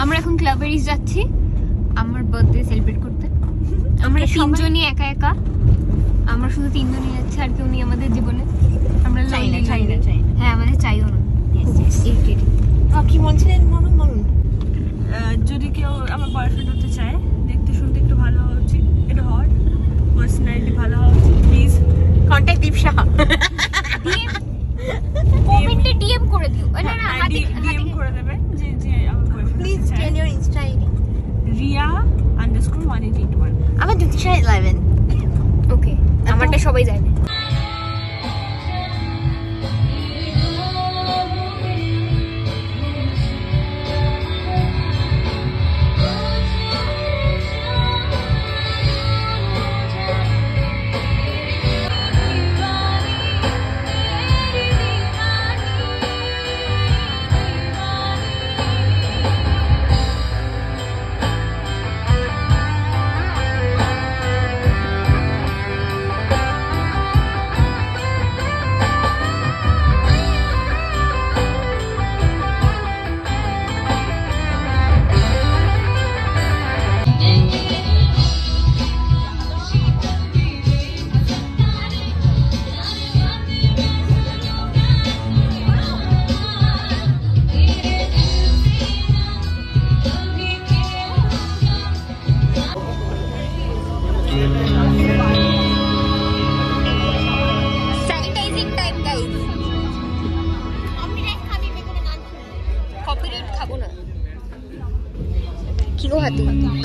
আমরা এখন ক্লাবেরিজ যাচ্ছি আমার বার্থডে সেলিব্রেট করতে। আমরা তিনজনই একা একা, আমরা শুধু তিনজনই যাচ্ছি, আর কেউ নেই আমাদের জীবনে। আমরা চাই না। হ্যাঁ, আমাদের চাইও না। কি বলছিলেন বলুন? যদি কেউ আমার বয়ফ্রেন্ড হতে চায়, দেখতে শুনতে একটু ভালো হওয়া উচিত, একটু হট, পার্সোনালিটি ভালো হওয়া উচিত, প্লিজ কন্ট্যাক্ট দীপশা। কমেন্টে ডিএম করে দিও। না না, ডিএম করে দেবে যে আমার boyfriend. Please tell your insta ID. ria_181। আমার দীপশা 11। ওকে, আমারটা সবাই জানে।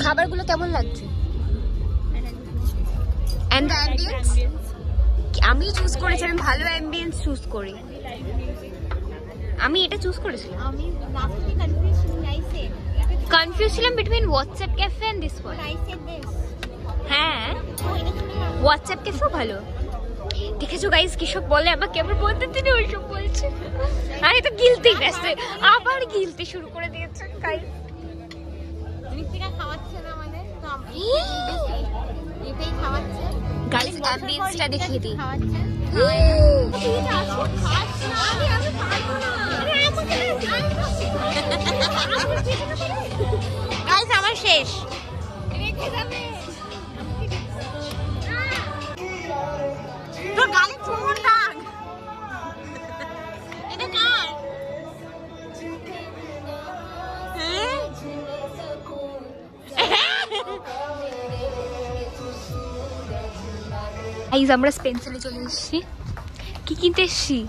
খাবারগুলো কেমন লাগছে? এন্ড দ্য অ্যাম্বিয়েন্স আমি চুজ করেছি, আমি ভালো অ্যাম্বিয়েন্স চুজ করি। আমি এটা চুজ করেছিলাম। আমি লাস্টে কনফিউজ ছিলাম between WhatsApp cafe and this one. হ্যাঁ, হোয়াটসঅ্যাপ ক্যাফেও ভালো। দেখেছো গাইস, কিসব বলে আমাকে, আবার বলতে তিনি ওইসব বলছে। আরে তো গিলতি গেছে, আবার গিলতি শুরু করে দিয়েছে গাইস। ঋতিকা খাওয়াচ্ছে না আমাদের, তো এটাই খাওয়াচ্ছে। গাইস অ্যাম্বিয়েন্সটা দেখিয়ে দিই। খাওয়াচ্ছে গাইস, আমার শেষ। তোর গালে চুমুর দাগ। এটা কার? গাইস আমরা স্পেন্সারে চলে এসেছি। কি কিনতে এসেছি?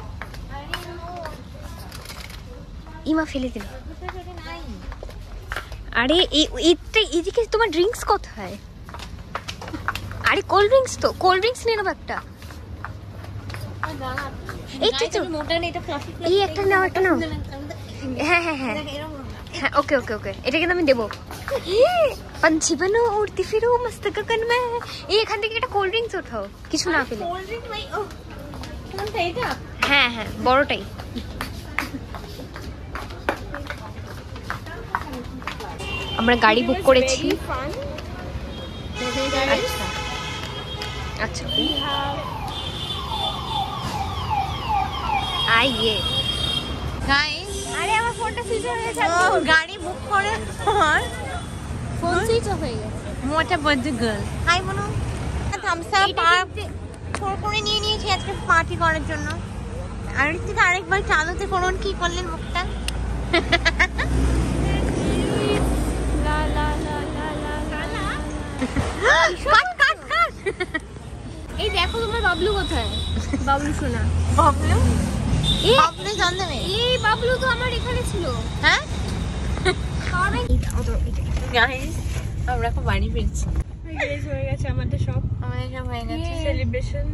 ইমা ফেলে দিল। আরে এদিকে তোমার ড্রিঙ্কস কোথায়? আরে কোল্ড ড্রিঙ্কস, তো কোল্ড ড্রিঙ্কস নিয়ে নেবো একটা। এইটা তো মোটা নেই, এটা ফ্লাফি। এই একটা নাও, একটা নাও। হ্যাঁ হ্যাঁ হ্যাঁ হ্যাঁ, ওকে ওকে ওকে, এটা কিন্তু আমি দেবো। पंछी बनो उड़ती फिरो मस्त गगन में। এই এখান থেকে একটা কোল্ড ড্রিঙ্কস ওঠাও, কিছু না ফেলে। কোল্ড ড্রিঙ্ক ভাই, ও কোনটা এটা? হ্যাঁ হ্যাঁ, বড়টাই। আমরা গাড়ি বুক করেছি। আচ্ছা আইয়ে গাইস, আরে আমার ফোনটা সুইচ অফ হয়ে ও গাড়ি বুক করে আর ফোন সুইচ অফ হয়ে গেছে। মোটা বার্থডে গার্ল। হাই বলো। থামস আপ আর ফোর করে নিয়ে নিয়েছি আজকে পার্টি করার জন্য। আর ঋতিকা আরেকবার চালুতে করুন, কি করলেন মুখটা? লা লা লা লা লা লা। কাট কাট কাট। এই দেখো তোমার বাবলু কোথায়? বাবলু শোনা। বাবলু? এই বাবলু জানতে নেই। এই বাবলু তো আমার এখানে ছিল। হ্যাঁ গাইস আমরা এখন বাড়ি ফিরছি। গাইস হয়ে গেছে আমাদের সব, আমাদের সব হয়ে গেছে সেলিব্রেশন।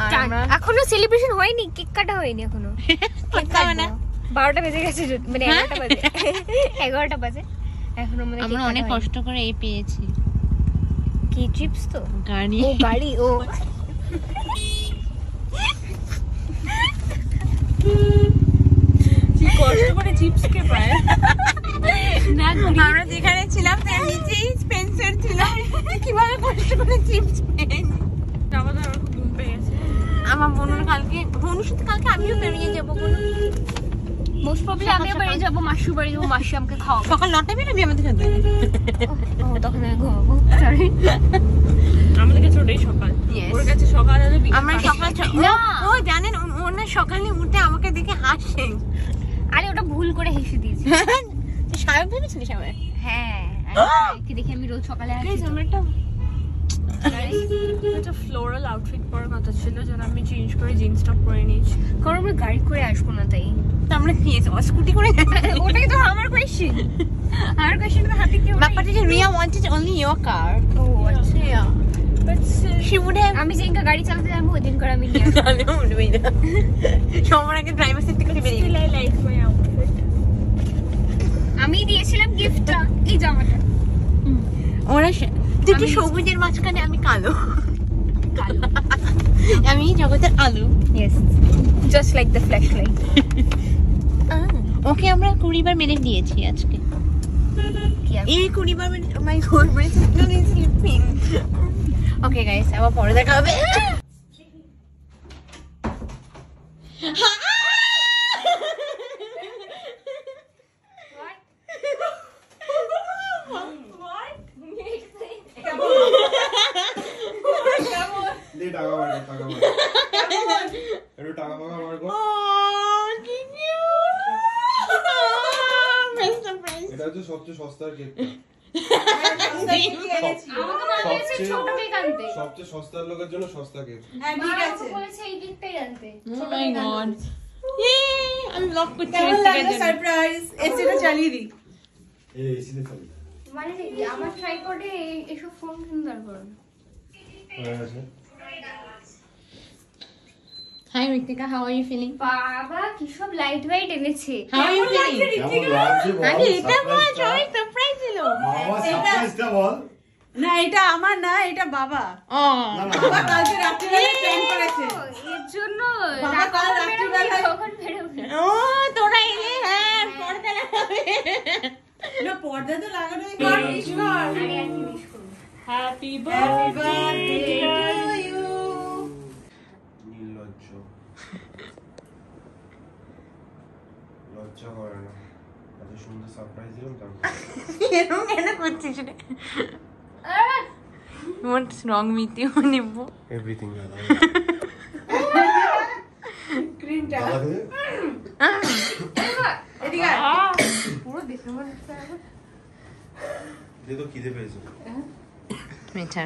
আর আমরা এখনো সেলিব্রেশন হয়নি, কেক কাটা হয়নি এখনো। কেক খাবে না? 12টা বেজে গেছে, মানে 11টা বাজে। 11টা বাজে এখনো। মানে আমরা অনেক কষ্ট করে এই পেয়েছি। কি চিপস? তো গাড়ি, ও গাড়ি, ও কি কষ্ট করে চিপস কে পায় না। আমরা যেখানে ছিলাম তার নিচেই স্পেন্সার ছিল, কিভাবে কষ্ট করে চিপস পেয়ে। আমাদের খুব ঘুম পেয়ে গেছে। আমার বোনের কালকে, বোনের সাথে কালকে আমিও বেরিয়ে যাবো। মোস্ট প্রবলি আমি আবার এই যাবো মাসির বাড়ি যাবো, মাসি আমাকে খাওয়াবে। সকাল 9টায় বেরোবি আমাদের সাথে? ও তখন আমি ঘুমাবো, সরি। আমাদের কাছে ওটাই সকাল, Yes. ওর কাছে সকাল হলে আমরা সকাল না। ও জানেন ওনার সকালে উঠে আমাকে দেখে হাসছেন। আরে ওটা ভুল করে হেসে দিয়েছি। সায়ক ভেবেছিলিস আমার? হ্যাঁ, কি দেখি আমি রোজ সকালে আসি গাইস তো। আমরা একটা ফ্লোরাল আউটফিট পরার কথা ছিল, যেন আমি চেঞ্জ করে জিন্স টপ পরে নিয়েছি। কারণ আমরা গাড়ি করে আসবো না তাই। তো আমরা কি স্কুটি করে ওটাই তো আমার কোয়েশ্চেন। আমার কোয়েশ্চেন তো হাতে কেউ নাই। ব্যাপারটা যে Riya wanted only your car. ও আচ্ছা। Yeah. But still, She would have আমি যেদিনকে গাড়ি চালাতে যাবো ওই দিন করে আমি নিয়ে আসবো। তাহলে উঠবেই না। সবার আগে ড্রাইভার সিট থেকে বেরিয়ে still I like my outfit. আমি দিয়েছিলাম গিফটটা, এই জামাটা। ওরা দুটো সবুজের মাঝখানে আমি কালো। কালো। আমি জগতের আলো। Yes. Just like the flashlight. ওকে আমরা 20 বার মেরে দিয়েছি আজকে। কি আর এই 20 বার মেরে my god my signal is sleeping. Okay guys, আবার পরে দেখা হবে। দে টাকা মার, টাকা মার। একটু টাকা ফাকা মার গো। কি কিউট। Best friend. এটা হচ্ছে সবচেয়ে সস্তার কেকটা। আমাকে বলেছে ছোট কেক আনতে। সবচেয়ে সস্তার লোকের জন্য সস্তা কেক। হ্যাঁ ঠিক আছে। বলেছে এই কেকটাই আনতে। Oh my god. আমি ব্লগ করছি। সারপ্রাইজ এসিটা চালিয়ে দিই। এই এসিতে চল। মানে কি আমার ট্রাইপডে এসব ফোন সুন্দর করো। হয়ে গেছে। Hi Ritika, how are you feeling? বাবা কি সব লাইট ওয়েট এনেছে। How are you feeling? কেমন লাগছে বল? আরে এটা বল, সারপ্রাইজটা? সবাই সারপ্রাইজ দিল। মামা সারপ্রাইজটা বল। না এটা আমার না, এটা বাবা। ও না না বাবা কালকে রাত্রিবেলা প্ল্যান করেছে। এর জন্য বাবা কাল রাত্রিবেলায় কখন বেরোবে? ও তোরা এলে হ্যাঁ পর্দা লাগাবে। না পর্দা তো লাগানোই কর ঈশ্বর। আরে আর কি মিস করব। Happy birthday to you. নির্লজ্জ। লজ্জা করে না। এত সুন্দর সারপ্রাইজ দিলাম তারপর। এরকম কেন করছিস রে? What's wrong with you, Nibbu? Everything দাদা। ক্রিমটা দাদা দে। এদিকে আয়। পুরো দেখে মনে হচ্ছে দে তো খিদে পেয়েছে। মিঠা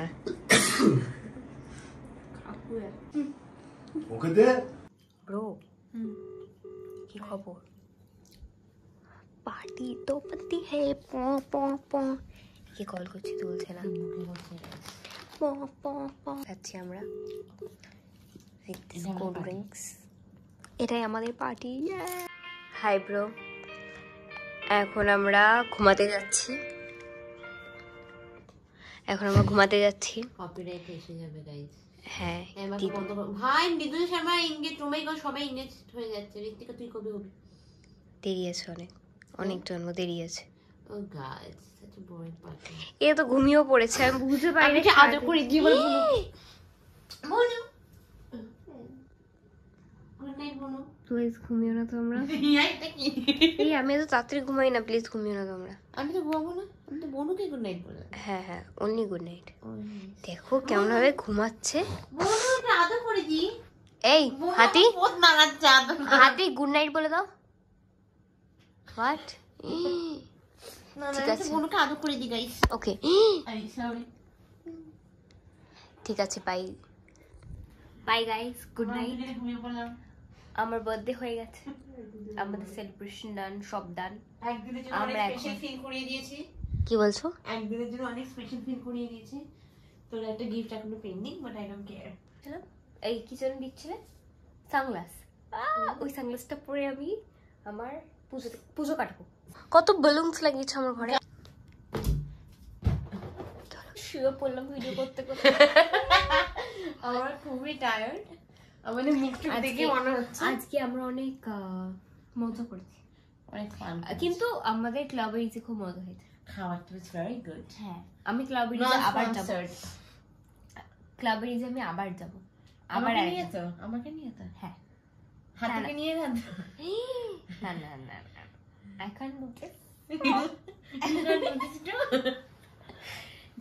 ওকে দে। ব্রো কি খবর? পার্টি তো পাতি হে প প প কি কল করছি তুলছে না। প প প খাচ্ছি আমরা কোল্ড ড্রিঙ্কস। এটাই আমাদের পার্টি। হাই ব্রো, এখন আমরা ঘুমাতে যাচ্ছি। কপিরাইট এসে যাবে গাইস। হ্যাঁ ভাই মৃদুল শর্মা ইংরেজ রুমাই গো সবাই ইংরেজ হয়ে যাচ্ছে। ঋতিকা তুই কবে হবি? দেরি আছে, অনেক জন্ম দেরি আছে। ও guys such a boring party. এ তো ঘুমিয়েও পড়েছে, আমি বুঝতে পারি আমি না। যে আদর করে দিয়ে বল বলো গুড নাইট বলো। প্লিজ ঘুমিও না তোমরা। এটা কি? এই আমি তো তাড়াতাড়ি ঘুমাই না, প্লিজ ঘুমিও না তোমরা। আমি তো ঘুমাবো না, আমি তো বনুকে গুড নাইট বলে। হ্যাঁ হ্যাঁ, অনলি গুড নাইট। দেখো কেমন ভাবে ঘুমাচ্ছে। বনু এটা আদর করে দি। এই হাতি, বহুত মারাচ্ছে আদর। হাতি গুড নাইট বলে দাও। হোয়াট? না ঠিক না আছে। বনুকে আদর করে দি গাইস। Okay I sorry. ঠিক আছে, bye bye guys, good night. ঘুমিয়ে পড়লাম। আমার বার্থডে হয়ে গেছে, আমাদের সেলিব্রেশন ডান, সব ডান। একদিনের জন্য আমরা অনেক এখন- স্পেশাল ফিল করিয়ে দিয়েছি। কি বলছো? একদিনের জন্য অনেক স্পেশাল ফিল করিয়ে দিয়েছি। তোর একটা গিফট এখনো pending but I don't care. এই কি যেন দিচ্ছিলে? সানগ্লাস। ওই সানগ্লাসটা পরে আমি আমার পুজো কাটবো। কত বেলুনস লাগিয়েছে আমার ঘরে। শুয়ে পড়লাম ভিডিও করতে করতে। আমার খুবই টায়ার্ড। আমার মুখটা দেখে মনে হচ্ছে আজকে আমরা অনেক মজা করেছি, অনেক ফান। কিন্তু আমাদের ক্লাবের ইসে খুব মজা হয়েছে। খাওয়াটা ওয়াজ ভেরি গুড। হ্যাঁ, আমি ক্লাবের ইসে আবার যাব। ক্লাবের ইসে আমি আবার যাব। আবার আমাকে আরেকবার। নিয়ে তো, আমাকে নিয়ে তো। হ্যাঁ হাতকে নিয়ে না না না না আই ক্যান্ট ডু দিস।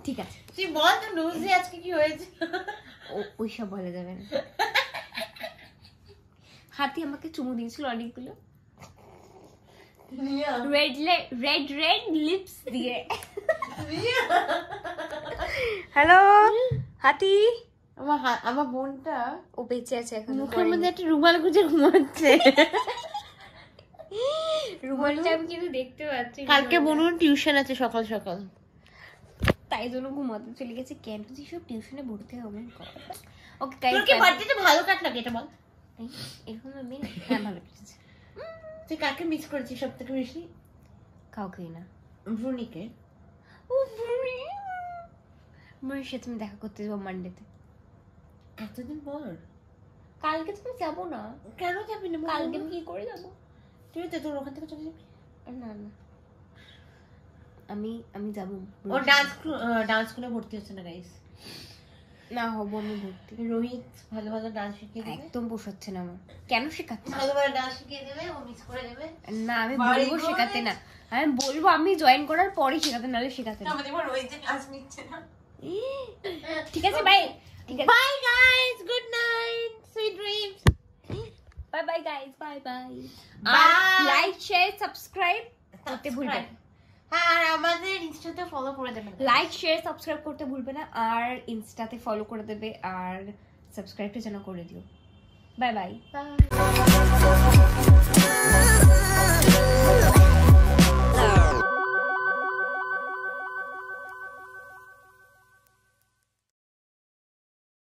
ঠিক আছে তুই বল তো নুজে আজকে কি হয়েছে? ওইসব বলা যাবে না। হাতি আমাকে চুমু দিয়েছিল অনেকগুলো, রেড লিপস দিয়ে। হ্যালো হাতি। আমার বোনটা ও বেঁচে আছে এখন, মুখের মধ্যে একটা রুমাল গুজে ঘুমাচ্ছে। রুমালটা আমি কিন্তু দেখতে পাচ্ছি। কালকে বোনুর টিউশন আছে সকাল সকাল, তাই জন্য ঘুমাতে চলে গেছে। কেন তুই সব টিউশনে ভর্তি হবে? ওকে তোর কি বার্থডেতে ভালো কাটলো এটা বল। এরকম আমি হ্যাঁ ভালো কেটেছে। তুই কাকে মিস করেছিস সব থেকে বেশি? কাউকেই না। ব্রুনিকে। ও ব্রুনি, ব্রুনির সাথে আমি দেখা করতে যাবো মানডেতে। এতদিন পর? কালকে তুমি যাবো না? কেন যাবি না? কালকে আমি কি করে যাবো? তুই তো তোর ওখান থেকে চলে যাবি। না না আমি যাবো। ও ডান্স স্কুলে ভর্তি হচ্ছে না গাইস। না হবো আমি ভর্তি। রোহিত ভালো ভালো ডান্স শিখিয়ে দেবে। একদম পোষাচ্ছে না আমার। কেন শেখাচ্ছে? ভালো ভালো ডান্স শিখিয়ে দেবে, ও মিস করে দেবে। না আমি বলবো শেখাতে না, আমি বলবো আমি জয়েন করার পরে শেখাতে, নাহলে শেখাতে না। আমাদের রোহিত ক্লাস নিচ্ছে না। ঠিক আছে বাই। ঠিক আছে bye guys, good night, sweet dreams. Bye bye guys, bye bye. Bye. Like share subscribe করতে ভুলবেন। হ্যাঁ, আর আমাদের ইনস্টাতে ফলো করে দেবেন। লাইক শেয়ার সাবস্ক্রাইব করতে ভুলবে না, আর ইনস্টাতে ফলো করে দেবে, আর সাবস্ক্রাইবটা যেন করে দিও। Bye bye. Bye.